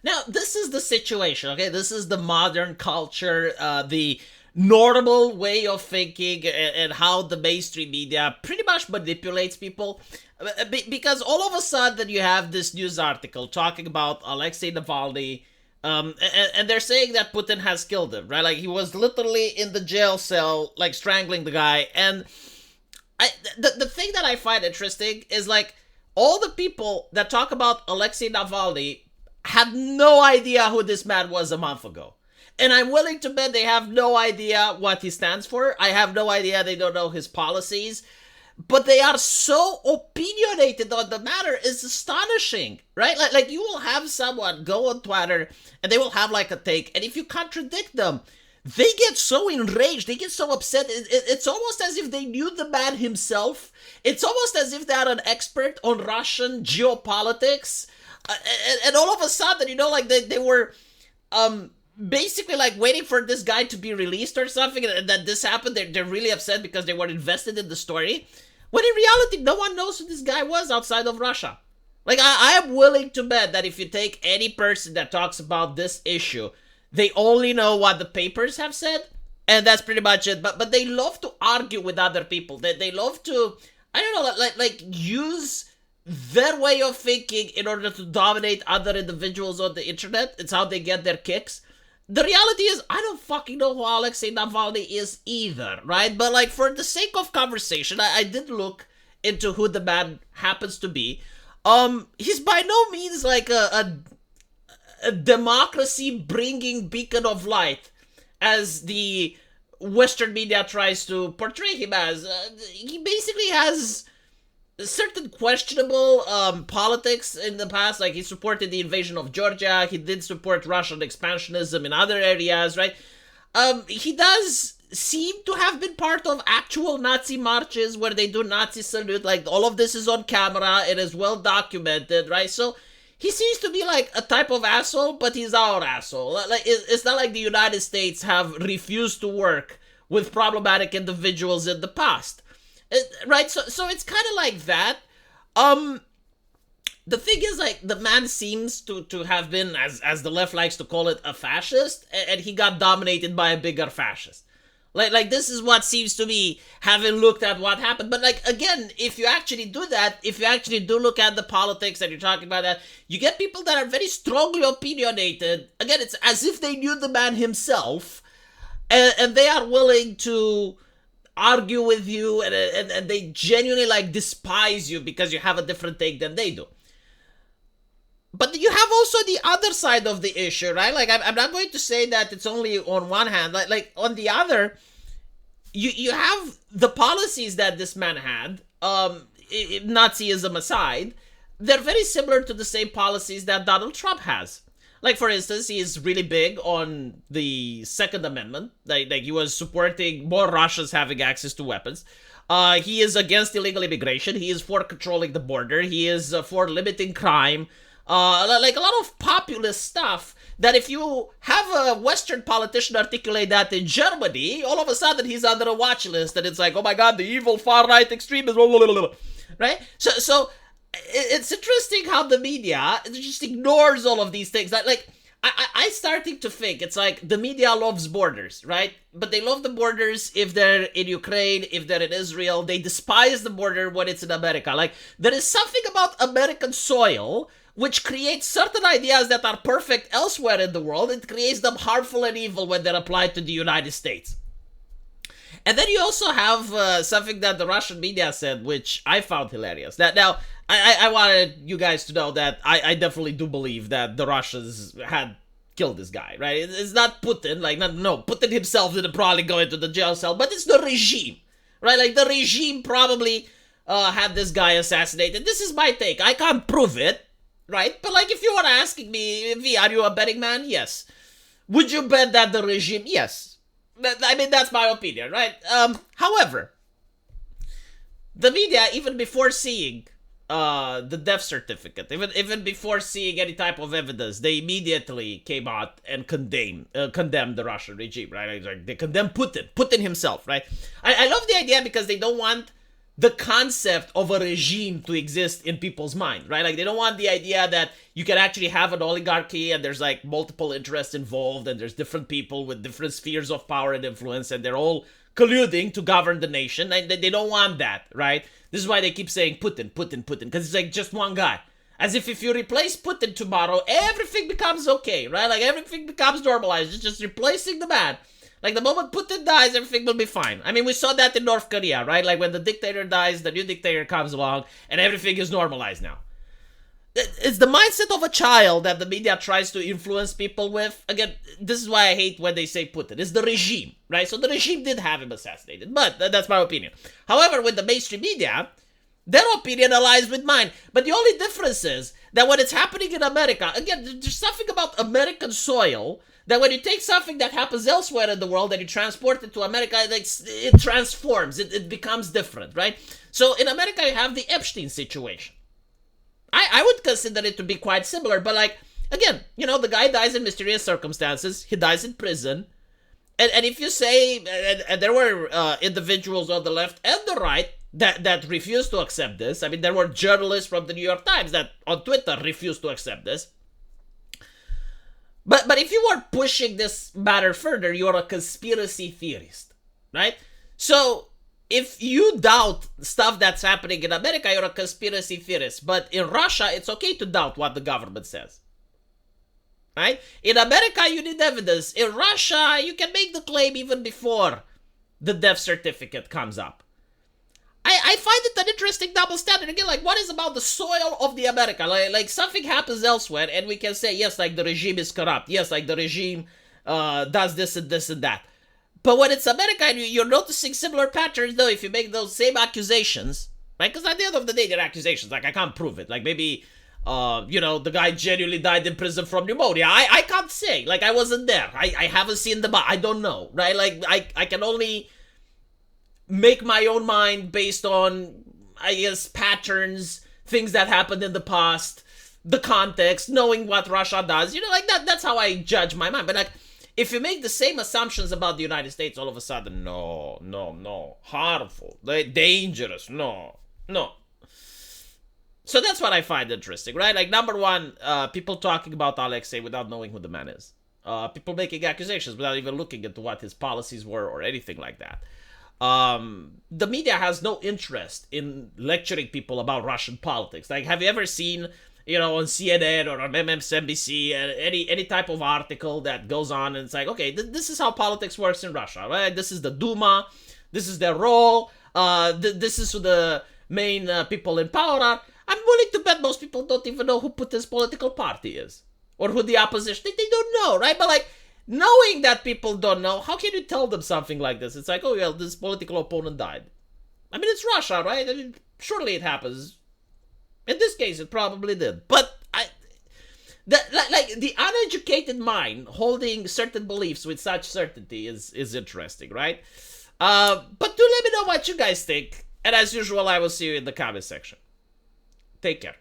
Now, this is the situation, okay? This is the modern culture, the normal way of thinking, and how the mainstream media pretty much manipulates people. Because all of a sudden you have this news article talking about Alexei Navalny, and they're saying that Putin has killed him, right? Like, he was literally in the jail cell, like, strangling the guy. And the thing that I find interesting is, like, all the people that talk about Alexei Navalny had no idea who this man was a month ago. And I'm willing to bet they have no idea what he stands for. I have no idea. They don't know his policies. But they are so opinionated on the matter. It's astonishing, right? Like you will have someone go on Twitter and they will have like a take. And if you contradict them, they get so enraged. They get so upset. It's almost as if they knew the man himself. It's almost as if they're an expert on Russian geopolitics. And all of a sudden, like they were basically like waiting for this guy to be released or something, and that this happened. They're really upset because they were invested in the story. When in reality, no one knows who this guy was outside of Russia. Like, I am willing to bet that if you take any person that talks about this issue, they only know what the papers have said, and that's pretty much it. But they love to argue with other people. They love to, I don't know, like use their way of thinking in order to dominate other individuals on the internet. It's how they get their kicks. The reality is, I don't fucking know who Alexei Navalny is either, right? But, like, for the sake of conversation, I did look into who the man happens to be. He's by no means like a democracy-bringing beacon of light, as the Western media tries to portray him as. He basically has certain questionable politics in the past. Like, he supported the invasion of Georgia. He did support Russian expansionism in other areas, right? He does seem to have been part of actual Nazi marches where they do Nazi salute. Like, all of this is on camera. It is well documented, right? So he seems to be like a type of asshole, but he's our asshole. Like, it's not like the United States have refused to work with problematic individuals in the past. Right, so it's kind of like that. The thing is, like, the man seems to have been, as the left likes to call it, a fascist, and he got dominated by a bigger fascist. Like this is what seems to me, having looked at what happened. But, like, again, if you actually do that, if you actually do look at the politics and you're talking about that, you get people that are very strongly opinionated. Again, it's as if they knew the man himself, and they are willing to argue with you, and they genuinely, like, despise you because you have a different take than they do. But you have also the other side of the issue, right? Like, I'm not going to say that it's only on one hand. Like on the other, you have the policies that this man had, Nazism aside, they're very similar to the same policies that Donald Trump has. Like, for instance, he is really big on the Second Amendment. Like he was supporting more Russians having access to weapons. He is against illegal immigration. He is for controlling the border. He is for limiting crime. Like a lot of populist stuff that if you have a Western politician articulate that in Germany, all of a sudden he's under a watch list, and it's like, oh my god, the evil far-right extremism, right? So it's interesting how the media just ignores all of these things. Like I starting to think it's like the media loves borders, right? But they love the borders if they're in Ukraine, if they're in Israel. They despise the border when it's in America. Like, there is something about American soil which creates certain ideas that are perfect elsewhere in the world. It creates them harmful and evil when they're applied to the United States. And then you also have something that the Russian media said, which I found hilarious. That now, I wanted you guys to know that I definitely do believe that the Russians had killed this guy, right? It's not Putin, like, no, Putin himself didn't probably go into the jail cell, but it's the regime, right? Like, the regime probably had this guy assassinated. This is my take. I can't prove it, right? But, like, if you were asking me, V, are you a betting man? Yes. Would you bet that the regime? Yes. I mean, that's my opinion, right? However, the media, even before seeing the death certificate, even before seeing any type of evidence, they immediately came out and condemned the Russian regime, right? Like, they condemn Putin himself, right? I love the idea because they don't want the concept of a regime to exist in people's mind, right? Like, they don't want the idea that you can actually have an oligarchy and there's like multiple interests involved and there's different people with different spheres of power and influence and they're all colluding to govern the nation. They don't want that, right? This is why they keep saying Putin, Putin, Putin, because it's like just one guy. As if you replace Putin tomorrow, everything becomes okay, right? Like, everything becomes normalized. It's just replacing the man. Like, the moment Putin dies, everything will be fine. I mean, we saw that in North Korea, right? Like, when the dictator dies, the new dictator comes along, and everything is normalized now. It's the mindset of a child that the media tries to influence people with. Again, this is why I hate when they say Putin. It's the regime, right? So the regime did have him assassinated, but that's my opinion. However, with the mainstream media, their opinion aligns with mine. But the only difference is that when it's happening in America, again, there's something about American soil that when you take something that happens elsewhere in the world and you transport it to America, it transforms. It becomes different, right? So in America, you have the Epstein situation. I would consider it to be quite similar, but like, again, you know, the guy dies in mysterious circumstances. He dies in prison. And if you say, and there were individuals on the left and the right that refused to accept this. I mean, there were journalists from the New York Times that on Twitter refused to accept this. But if you were pushing this matter further, you're a conspiracy theorist, right? So if you doubt stuff that's happening in America, you're a conspiracy theorist. But in Russia, it's okay to doubt what the government says, right? In America, you need evidence. In Russia, you can make the claim even before the death certificate comes up. I find it an interesting double standard. Again, like, what is about the soil of the America? Like something happens elsewhere, and we can say, yes, like, the regime is corrupt. Yes, like, the regime does this and this and that. But when it's America, and you're noticing similar patterns, though, if you make those same accusations, right? Because at the end of the day, they're accusations. Like, I can't prove it. Like, maybe, the guy genuinely died in prison from pneumonia. I can't say. Like, I wasn't there. I haven't seen I don't know, right? Like, I can only make my own mind based on, I guess, patterns, things that happened in the past, the context, knowing what Russia does. You know, like, that's how I judge my mind. But, like, if you make the same assumptions about the United States, all of a sudden, no, harmful, dangerous, no. So that's what I find interesting, right? Like, number one, people talking about Alexei without knowing who the man is. People making accusations without even looking into what his policies were or anything like that. The media has no interest in lecturing people about Russian politics. Like, have you ever seen, on CNN or on MSNBC, any type of article that goes on and it's like, okay, this is how politics works in Russia, right? This is the Duma, this is their role, this is who the main people in power are. I'm willing to bet most people don't even know who Putin's political party is or who the opposition. They don't know, right? But like, knowing that people don't know, how can you tell them something like this? It's like, oh, well, this political opponent died. I mean, it's Russia, right? I mean, surely it happens. In this case, it probably did. But the uneducated mind holding certain beliefs with such certainty is interesting, right? But do let me know what you guys think. And as usual, I will see you in the comment section. Take care.